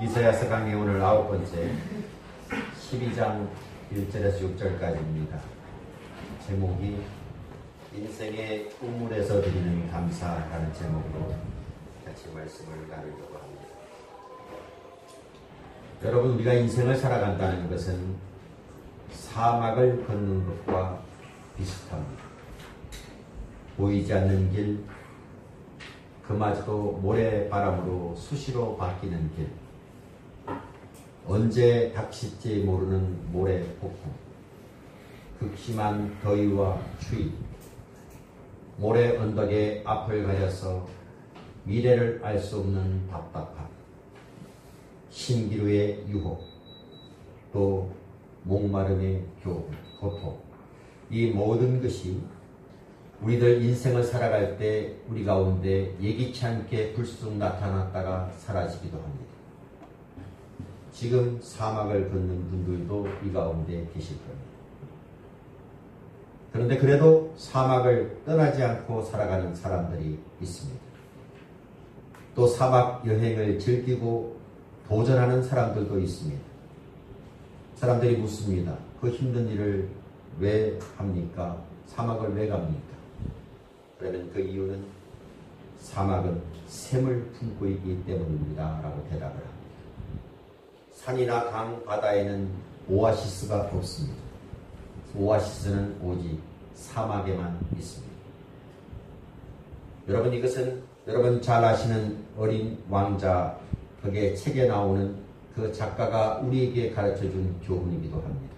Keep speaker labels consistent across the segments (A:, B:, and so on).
A: 이사야서 강의 오늘 9번째 12장 1절에서 6절까지입니다. 제목이 인생의 우물에서 드리는 감사라는 제목으로 같이 말씀을 나누려고 합니다. 여러분, 우리가 인생을 살아간다는 것은 사막을 걷는 것과 비슷합니다. 보이지 않는 길, 그마저도 모래바람으로 수시로 바뀌는 길, 언제 닥칠지 모르는 모래폭풍, 극심한 더위와 추위, 모래 언덕에 앞을 가려서 미래를 알 수 없는 답답함, 신기루의 유혹, 또 목마름의 고통, 이 모든 것이 우리들 인생을 살아갈 때 우리 가운데 예기치 않게 불쑥 나타났다가 사라지기도 합니다. 지금 사막을 걷는 분들도 이 가운데 계실 겁니다. 그런데 그래도 사막을 떠나지 않고 살아가는 사람들이 있습니다. 또 사막 여행을 즐기고 도전하는 사람들도 있습니다. 사람들이 묻습니다. 그 힘든 일을 왜 합니까? 사막을 왜 갑니까? 그러면 그 이유는 사막은 샘을 품고 있기 때문입니다 라고 대답을 합니다. 산이나 강, 바다에는 오아시스가 없습니다. 오아시스는 오직 사막에만 있습니다. 여러분, 이것은 여러분 잘 아시는 어린 왕자, 거기에 책에 나오는 그 작가가 우리에게 가르쳐준 교훈이기도 합니다.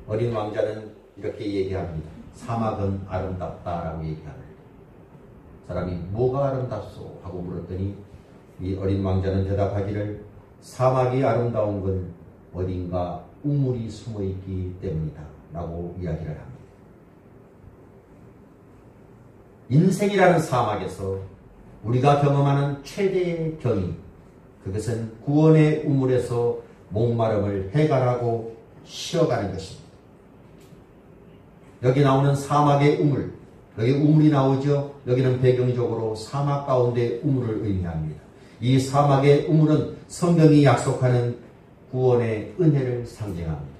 A: 어린 왕자는 이렇게 얘기합니다. 사막은 아름답다라고 얘기합니다. 사람이 뭐가 아름답소? 하고 물었더니 이 어린 왕자는 대답하기를 사막이 아름다운 건 어딘가 우물이 숨어있기 때문이다 라고 이야기를 합니다. 인생이라는 사막에서 우리가 경험하는 최대의 경이, 그것은 구원의 우물에서 목마름을 해결하고 쉬어가는 것입니다. 여기 나오는 사막의 우물, 여기 우물이 나오죠. 여기는 배경적으로 사막 가운데 우물을 의미합니다. 이 사막의 우물은 성경이 약속하는 구원의 은혜를 상징합니다.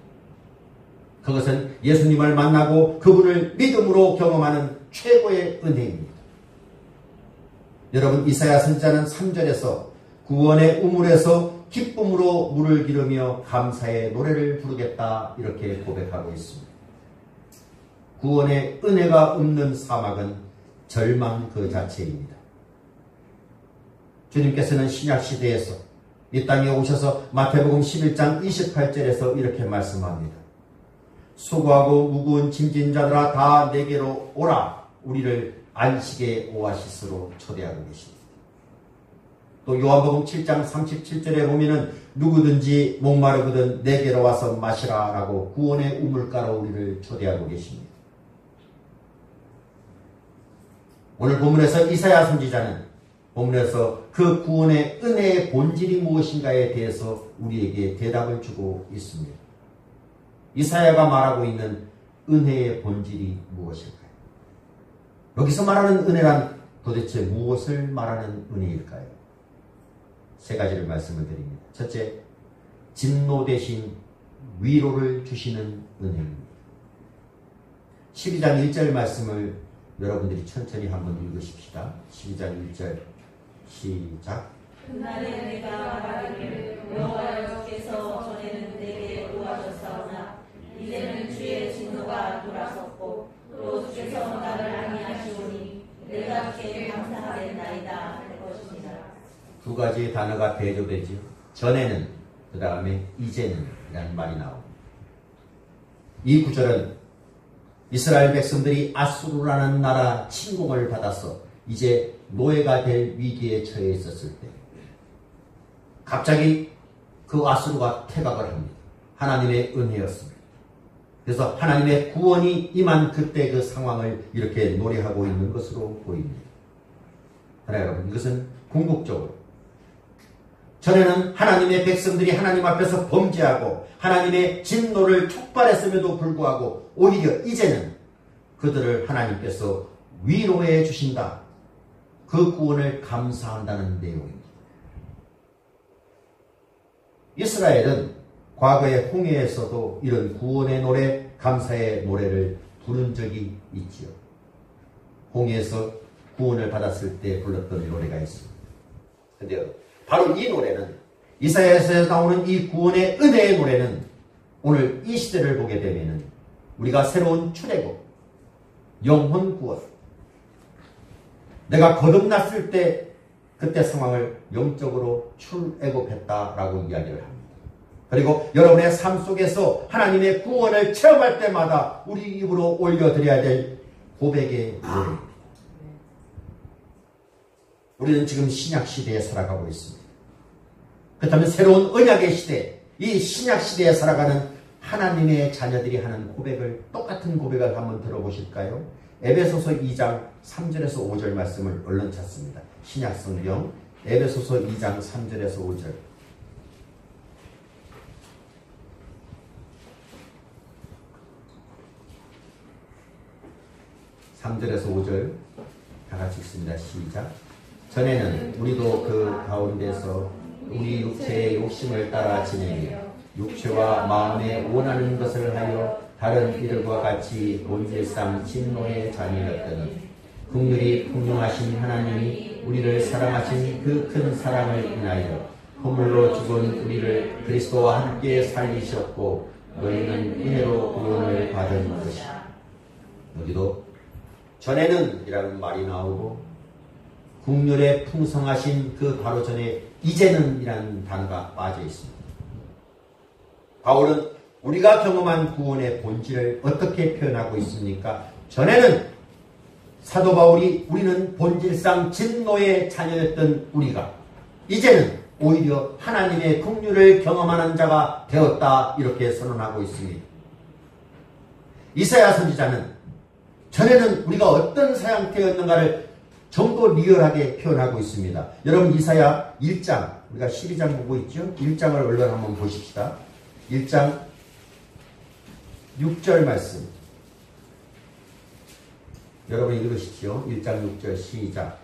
A: 그것은 예수님을 만나고 그분을 믿음으로 경험하는 최고의 은혜입니다. 여러분, 이사야 선지자는 3절에서 구원의 우물에서 기쁨으로 물을 기르며 감사의 노래를 부르겠다 이렇게 고백하고 있습니다. 구원의 은혜가 없는 사막은 절망 그 자체입니다. 주님께서는 신약시대에서 이 땅에 오셔서 마태복음 11장 28절에서 이렇게 말씀합니다. 수고하고 무거운 짐진 자들아 다 내게로 오라. 우리를 안식의 오아시스로 초대하고 계십니다. 또 요한복음 7장 37절에 보면은 누구든지 목마르거든 내게로 와서 마시라 라고 구원의 우물가로 우리를 초대하고 계십니다. 오늘 본문에서 이사야 선지자는 본문에서 그 구원의 은혜의 본질이 무엇인가에 대해서 우리에게 대답을 주고 있습니다. 이사야가 말하고 있는 은혜의 본질이 무엇일까요? 여기서 말하는 은혜란 도대체 무엇을 말하는 은혜일까요? 세 가지를 말씀을 드립니다. 첫째, 진노 대신 위로를 주시는 은혜입니다. 12장 1절 말씀을 여러분들이 천천히 한번 읽으십시다. 12장 1절 시작.
B: 그날에 내가 말하기를 여호와께서 전에는 내게 도와줬사오나 이제는 주의 진노가 돌아섰고 또 주께서 나를 아니하시오니 내가 주께 감사하겠나이다 할 것입니다.
A: 두 가지 단어가 대조되죠. 전에는, 그 다음에 이제는 이라는 말이 나옵니다. 이 구절은 이스라엘 백성들이 아수르라는 나라 침공을 받아서 이제 노예가 될 위기에 처해 있었을 때 갑자기 그 아수르가 퇴각을 합니다. 하나님의 은혜였습니다. 그래서 하나님의 구원이 임한 그때 그 상황을 이렇게 노래하고 있는 것으로 보입니다. 그러나 여러분, 이것은 궁극적으로 전에는 하나님의 백성들이 하나님 앞에서 범죄하고 하나님의 진노를 촉발했음에도 불구하고 오히려 이제는 그들을 하나님께서 위로해 주신다. 그 구원을 감사한다는 내용입니다. 이스라엘은 과거의 홍해에서도 이런 구원의 노래, 감사의 노래를 부른 적이 있지요. 홍해에서 구원을 받았을 때 불렀던 노래가 있습니다. 그런데 바로 이 노래는, 이사야에서 나오는 이 구원의 은혜의 노래는 오늘 이 시대를 보게 되면 우리가 새로운 출애굽, 영혼 구원, 내가 거듭났을 때 그때 상황을 영적으로 출애굽했다라고 이야기를 합니다. 그리고 여러분의 삶 속에서 하나님의 구원을 체험할 때마다 우리 입으로 올려드려야 될 고백의 노래입니다. 우리는 지금 신약 시대에 살아가고 있습니다. 그렇다면 새로운 언약의 시대, 이 신약 시대에 살아가는 하나님의 자녀들이 하는 고백을, 똑같은 고백을 한번 들어보실까요? 에베소서 2장 3절에서 5절 말씀을 얼른 찾습니다. 신약 성경 에베소서 2장 3절에서 5절. (3절에서 5절) 다 같이 읽습니다. 시작. 전에는 우리도 그 가운데서 우리 육체의 욕심을 따라 지내며 육체와 마음에 원하는 것을 하여 다른 이들과 같이 본질상 진노의 자녀였더니 긍휼이 풍성하신 하나님이 우리를 사랑하신 그 큰 사랑을 인하여 허물로 죽은 우리를 그리스도와 함께 살리셨고 너희는 은혜로 구원을 받은 것이다. 여기도 전에는 이라는 말이 나오고 긍휼에 풍성하신 그 바로 전에 이제는 이라는 단어가 빠져 있습니다. 바울은 우리가 경험한 구원의 본질을 어떻게 표현하고 있습니까? 전에는 사도 바울이 우리는 본질상 진노의 자녀였던 우리가 이제는 오히려 하나님의 긍휼을 경험하는 자가 되었다, 이렇게 선언하고 있습니다. 이사야 선지자는 전에는 우리가 어떤 상태였는가를 좀 더 리얼하게 표현하고 있습니다. 여러분 이사야 1장, 우리가 12장 보고 있죠? 1장을 얼른 한번 보십시다. 1장 6절 말씀. 여러분 읽으시죠. 1장 6절 시작.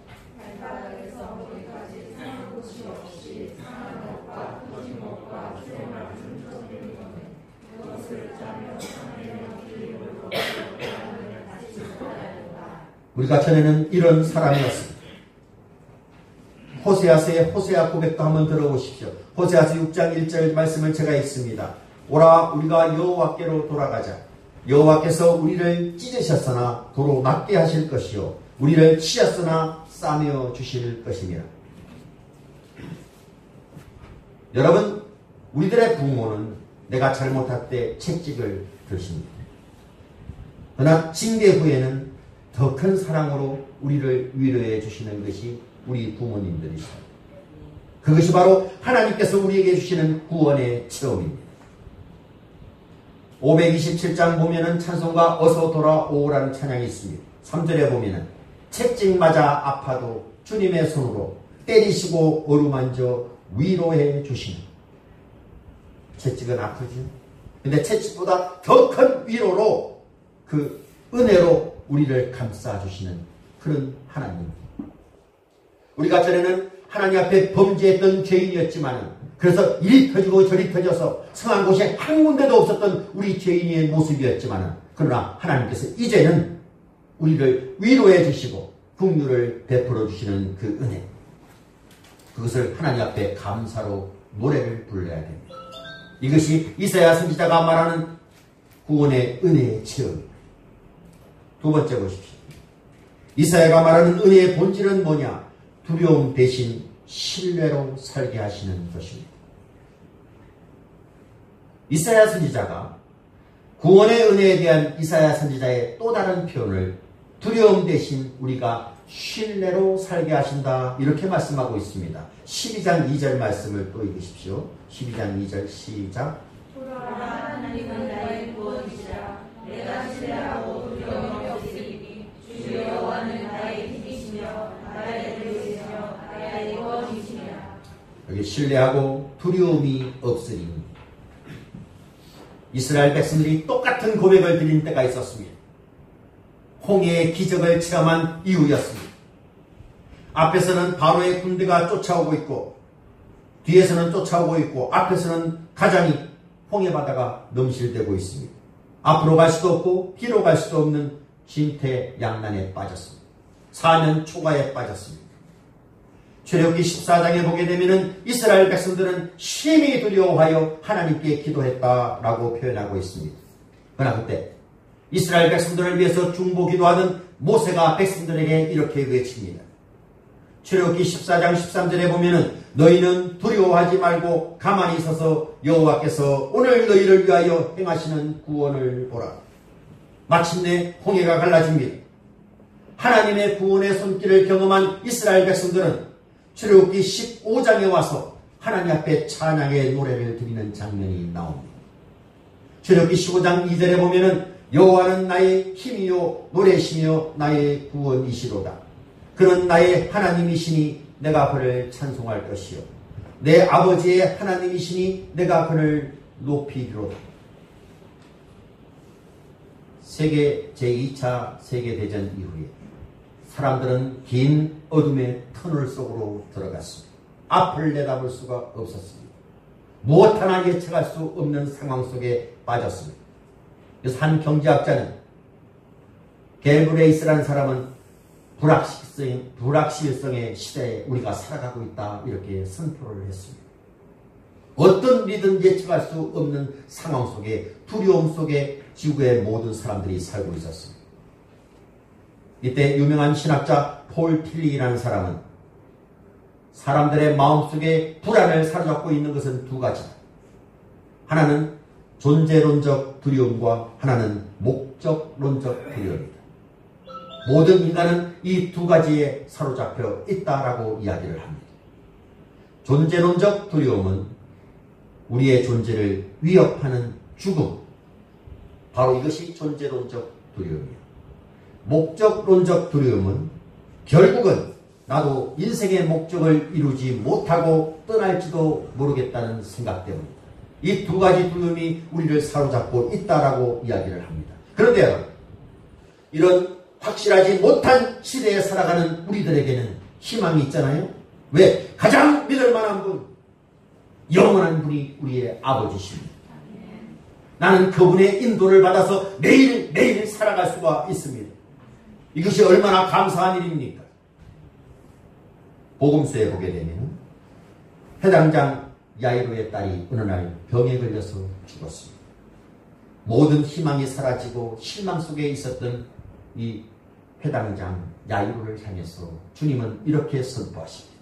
A: 우리가 전에는 이런 사람이었습니다. 호세아서의 호세아 고백도 한번 들어보십시오. 호세아서 6장 1절 말씀을 제가 읽습니다. 오라 우리가 여호와께로 돌아가자. 여호와께서 우리를 찢으셨으나 도로 맞게 하실 것이요 우리를 치셨으나 싸매어 주실 것이니라. 여러분, 우리들의 부모는 내가 잘못할 때 채찍을 들습니다. 그러나 징계 후에는 더 큰 사랑으로 우리를 위로해 주시는 것이 우리 부모님들이십니다. 그것이 바로 하나님께서 우리에게 주시는 구원의 체험입니다. 527장 보면은 찬송가 어서 돌아오라는 찬양이 있습니다. 3절에 보면은 채찍 맞아 아파도 주님의 손으로 때리시고 어루만져 위로해 주시는. 채찍은 아프죠. 근데 채찍보다 더 큰 위로로 그 은혜로 우리를 감싸주시는 그런 하나님. 우리가 전에는 하나님 앞에 범죄했던 죄인이었지만 그래서 이리 터지고 저리 터져서 성한 곳이 한 군데도 없었던 우리 죄인의 모습이었지만 그러나 하나님께서 이제는 우리를 위로해 주시고 긍휼을 베풀어 주시는 그 은혜, 그것을 하나님 앞에 감사로 노래를 불러야 됩니다. 이것이 이사야 선지자가 말하는 구원의 은혜의 체험입니다. 두 번째 보십시오. 이사야가 말하는 은혜의 본질은 뭐냐? 두려움 대신 신뢰로 살게 하시는 것입니다. 이사야 선지자가 구원의 은혜에 대한 이사야 선지자의 또 다른 표현을 두려움 대신 우리가 신뢰로 살게 하신다, 이렇게 말씀하고 있습니다. 12장 2절 말씀을 또 읽으십시오. 12장 2절 시작.
B: 돌아라 하나님은 나의 구원이시라. 내가 신뢰하고 두려움이 없으리니 주 여호와는 나의 힘이시며 나의 대우시며 나의 구원이시니라.
A: 여기 신뢰하고 두려움이 없으리니 이스라엘 백성들이 똑같은 고백을 드린 때가 있었습니다. 홍해의 기적을 체험한 이후였습니다. 앞에서는 바로의 군대가 쫓아오고 있고 뒤에서는 쫓아오고 있고 앞에서는 가장이 홍해바다가 넘실대고 있습니다. 앞으로 갈 수도 없고 뒤로 갈 수도 없는 진퇴양난에 빠졌습니다. 사면 초가에 빠졌습니다. 출애굽기 14장에 보게 되면은 이스라엘 백성들은 심히 두려워하여 하나님께 기도했다라고 표현하고 있습니다. 그러나 그때 이스라엘 백성들을 위해서 중보기도하는 모세가 백성들에게 이렇게 외칩니다. 출애굽기 14장 13절에 보면은 너희는 두려워하지 말고 가만히 있어서 여호와께서 오늘 너희를 위하여 행하시는 구원을 보라. 마침내 홍해가 갈라집니다. 하나님의 구원의 손길을 경험한 이스라엘 백성들은 출애굽기 15장에 와서 하나님 앞에 찬양의 노래를 드리는 장면이 나옵니다. 출애굽기 15장 2절에 보면은 여호와는 나의 힘이요 노래시며 나의 구원이시로다. 그는 나의 하나님이시니 내가 그를 찬송할 것이요 내 아버지의 하나님이시니 내가 그를 높이리로다. 제2차 세계대전 이후에 사람들은 긴 어둠의 터널 속으로 들어갔습니다. 앞을 내다볼 수가 없었습니다. 무엇 하나 예측할 수 없는 상황 속에 빠졌습니다. 그래서 한 경제학자는 갤브레이스라는 사람은 불확실성의 시대에 우리가 살아가고 있다 이렇게 선포를 했습니다. 어떤 일이든 예측할 수 없는 상황 속에 두려움 속에 지구의 모든 사람들이 살고 있었습니다. 이때 유명한 신학자 폴 틸리라는 사람은 사람들의 마음속에 불안을 사로잡고 있는 것은 두 가지다. 하나는 존재론적 두려움과 하나는 목적론적 두려움이다. 모든 인간은 이 두 가지에 사로잡혀 있다라고 이야기를 합니다. 존재론적 두려움은 우리의 존재를 위협하는 죽음, 바로 이것이 존재론적 두려움이에요. 목적론적 두려움은 결국은 나도 인생의 목적을 이루지 못하고 떠날지도 모르겠다는 생각 때문입니다. 이 두 가지 두려움이 우리를 사로잡고 있다라고 이야기를 합니다. 그런데 여러분, 이런 확실하지 못한 시대에 살아가는 우리들에게는 희망이 있잖아요. 왜? 가장 믿을 만한 분, 영원한 분이 우리의 아버지십니다. 나는 그분의 인도를 받아서 매일매일 살아갈 수가 있습니다. 이것이 얼마나 감사한 일입니까? 복음서에 보게 되면 회당장 야이로의 딸이 어느 날 병에 걸려서 죽었습니다. 모든 희망이 사라지고 실망 속에 있었던 이 회당장 야이로를 향해서 주님은 이렇게 선포하십니다.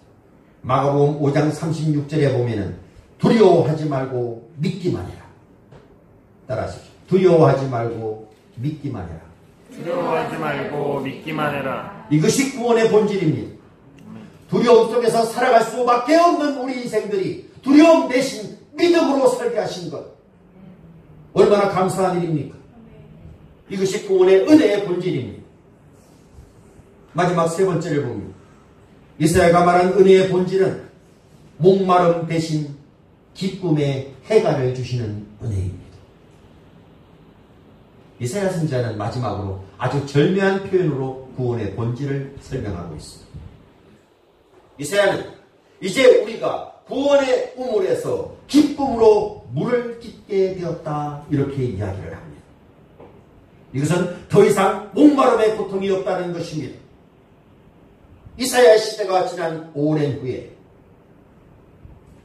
A: 마가복음 5장 36절에 보면은 두려워하지 말고 믿기만 해라. 따라하십시오. 두려워하지 말고 믿기만 해라.
C: 두려워하지 말고 믿기만 해라.
A: 이것이 구원의 본질입니다. 두려움 속에서 살아갈 수밖에 없는 우리 인생들이 두려움 대신 믿음으로 살게 하신 것, 얼마나 감사한 일입니까? 이것이 구원의 은혜의 본질입니다. 마지막 세 번째를 봅니다. 이사야가 말한 은혜의 본질은 목마름 대신 기쁨의 해가를 주시는 은혜입니다. 이사야 선지자는 마지막으로 아주 절묘한 표현으로 구원의 본질을 설명하고 있습니다. 이사야는 이제 우리가 구원의 우물에서 기쁨으로 물을 깃게 되었다 이렇게 이야기를 합니다. 이것은 더 이상 목마름의 고통이 없다는 것입니다. 이사야의 시대가 지난 오랜 후에,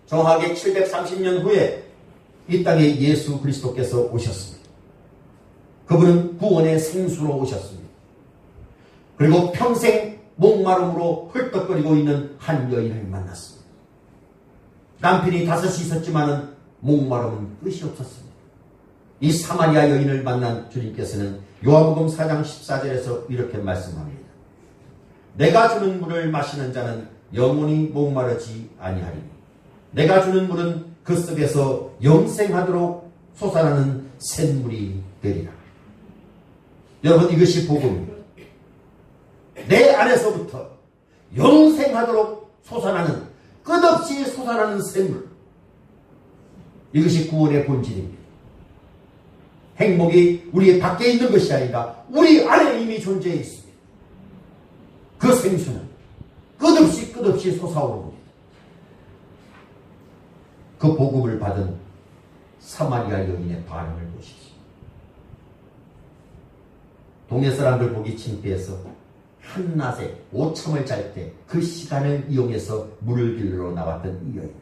A: 정확하게 730년 후에 이 땅에 예수 그리스도께서 오셨습니다. 그분은 구원의 생수로 오셨습니다. 그리고 평생 목마름으로 헐떡거리고 있는 한 여인을 만났습니다. 남편이 5이 있었지만은 목마름은 끝이 없었습니다. 이 사마리아 여인을 만난 주님께서는 요한복음 4장 14절에서 이렇게 말씀합니다. 내가 주는 물을 마시는 자는 영원히 목마르지 아니하리니 내가 주는 물은 그 속에서 영생하도록 솟아나는 샘물이 되리라. 여러분, 이것이 복음입니다. 내 안에서부터 영생하도록 솟아나는, 끝없이 솟아나는 샘물, 이것이 구원의 본질입니다. 행복이 우리 밖에 있는 것이 아니라 우리 안에 이미 존재해 있습니다. 그 생수는 끝없이 솟아오릅니다. 그 복음을 받은 사마리아 여인의 반응을 보십시오. 동네 사람들 보기 창피해서 한낮에 오참을 잘 때 그 시간을 이용해서 물을 길러 나왔던 이 여인,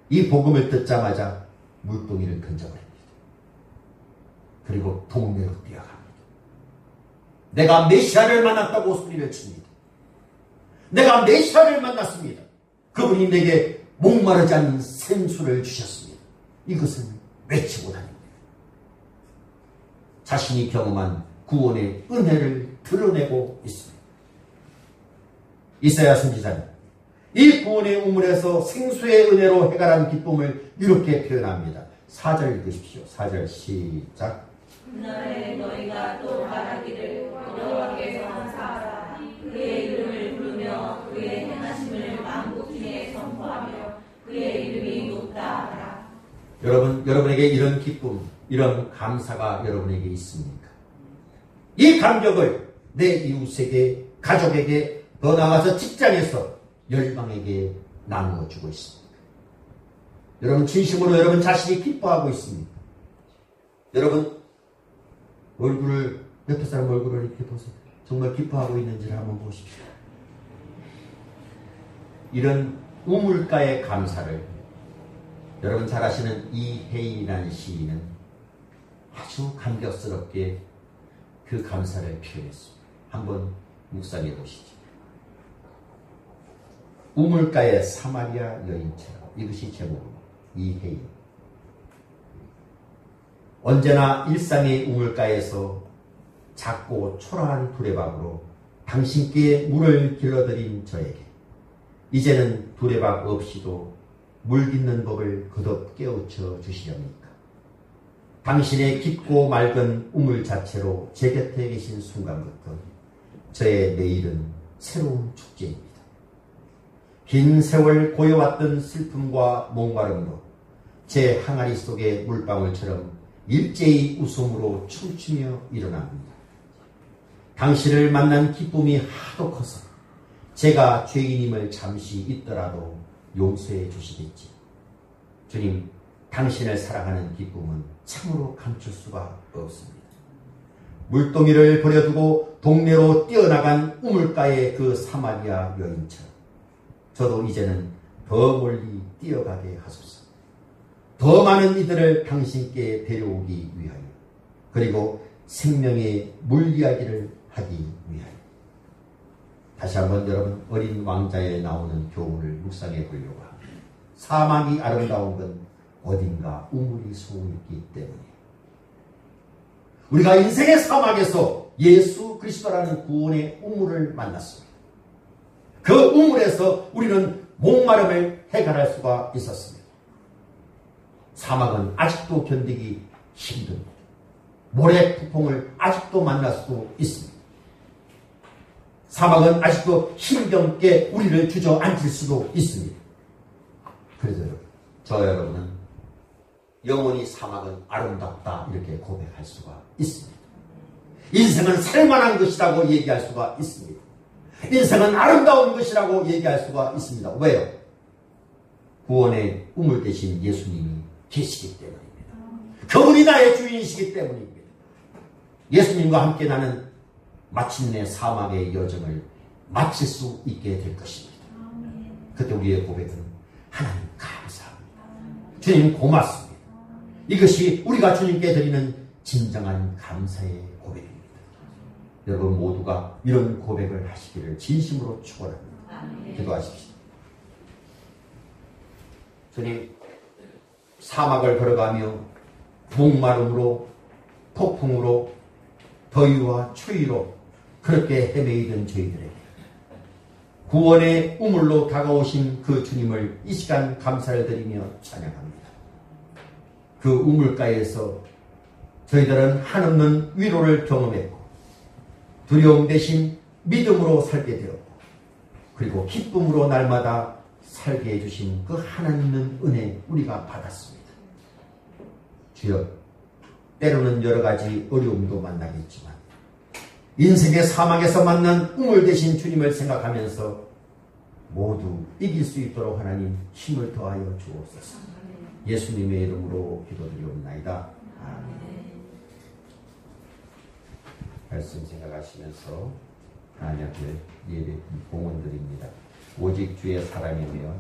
A: 이 복음을 듣자마자 물동이를 던져버립니다. 그리고 동네로 뛰어갑니다. 내가 메시아를 만났다고 소리를 칩니다. 내가 메시아를 만났습니다. 그분이 내게 목마르지 않는 생수를 주셨습니다. 이것을 외치고 다닙니다. 자신이 경험한 구원의 은혜를 드러내고 있습니다. 이사야 선지자는 이 구원의 우물에서 생수의 은혜로 해결한 기쁨을 이렇게 표현합니다. 4절 읽으십시오. 4절 시작.
B: 그날에 너희가 또 말하기를 여호와께서 사하라. 그의 이름을 부르며 그의 행하심을 만국 중에 선포하며 그의 이름이 높다 하라.
A: 여러분에게 이런 기쁨, 이런 감사가 여러분에게 있습니까? 이 감격을 내 이웃에게, 가족에게, 더 나아가서 직장에서 열방에게 나누어 주고 있습니다. 여러분 진심으로 여러분 자신이 기뻐하고 있습니다. 여러분 옆에 사람 얼굴을 이렇게 보세요. 정말 기뻐하고 있는지를 한번 보십시오. 이런 우물가의 감사를 여러분 잘 아시는 이혜인이라는 시인은 아주 감격스럽게 그 감사를 표현했습니다. 한번 묵상해 보시죠. 우물가의 사마리아 여인처럼, 이것이 제목입니다. 이혜인. 언제나 일상의 우물가에서 작고 초라한 두레박으로 당신께 물을 길러드린 저에게 이제는 두레박 없이도 물 깃는 법을 거듭 깨우쳐 주시렵니까? 당신의 깊고 맑은 우물 자체로 제 곁에 계신 순간부터 저의 내일은 새로운 축제입니다. 긴 세월 고여왔던 슬픔과 목마름도 제 항아리 속의 물방울처럼 일제히 웃음으로 춤추며 일어납니다. 당신을 만난 기쁨이 하도 커서 제가 죄인임을 잠시 잊더라도 용서해 주시겠지. 주님, 당신을 사랑하는 기쁨은 참으로 감출 수가 없습니다. 물동이를 버려두고 동네로 뛰어나간 우물가의 그 사마리아 여인처럼 저도 이제는 더 멀리 뛰어가게 하소서. 더 많은 이들을 당신께 데려오기 위하여, 그리고 생명의 물 이야기를 하기 위하여. 다시 한번 여러분 어린 왕자에 나오는 교훈을 묵상해 보려고 합니다. 사막이 아름다운 건 어딘가 우물이 숨어있기 때문이에요. 우리가 인생의 사막에서 예수 그리스도라는 구원의 우물을 만났습니다. 그 우물에서 우리는 목마름을 해결할 수가 있었습니다. 사막은 아직도 견디기 힘듭니다. 모래 폭풍을 아직도 만날 수도 있습니다. 사막은 아직도 힘겹게 우리를 주저앉힐 수도 있습니다. 그래서 저 여러분은 영원히 사막은 아름답다 이렇게 고백할 수가 있습니다. 인생은 살만한 것이라고 얘기할 수가 있습니다. 인생은 아름다운 것이라고 얘기할 수가 있습니다. 왜요? 구원의 우물 대신 예수님이 계시기 때문입니다. 그분이 나의 주인이시기 때문입니다. 예수님과 함께 나는 마침내 사막의 여정을 마칠 수 있게 될 것입니다. 그때 우리의 고백은 하나님 감사합니다. 주님 고맙습니다. 이것이 우리가 주님께 드리는 진정한 감사의 고백입니다. 여러분 모두가 이런 고백을 하시기를 진심으로 축원합니다. 기도하십시오. 주님, 사막을 걸어가며 목마름으로, 폭풍으로, 더위와 추위로 그렇게 헤매이던 저희들에게 구원의 우물로 다가오신 그 주님을 이 시간 감사를 드리며 찬양합니다. 그 우물가에서 저희들은 한없는 위로를 경험했고 두려움 대신 믿음으로 살게 되었고 그리고 기쁨으로 날마다 살게 해주신 그 하나님의 은혜 우리가 받았습니다. 주여, 때로는 여러 가지 어려움도 모두 이길 수 있도록 하나님 힘을 더하여 주옵소서. 예수님의 이름으로 기도드리옵나이다. 아멘. 말씀 생각하시면서 하나님 앞에 예배 봉헌드립니다. 오직 주의 사랑이며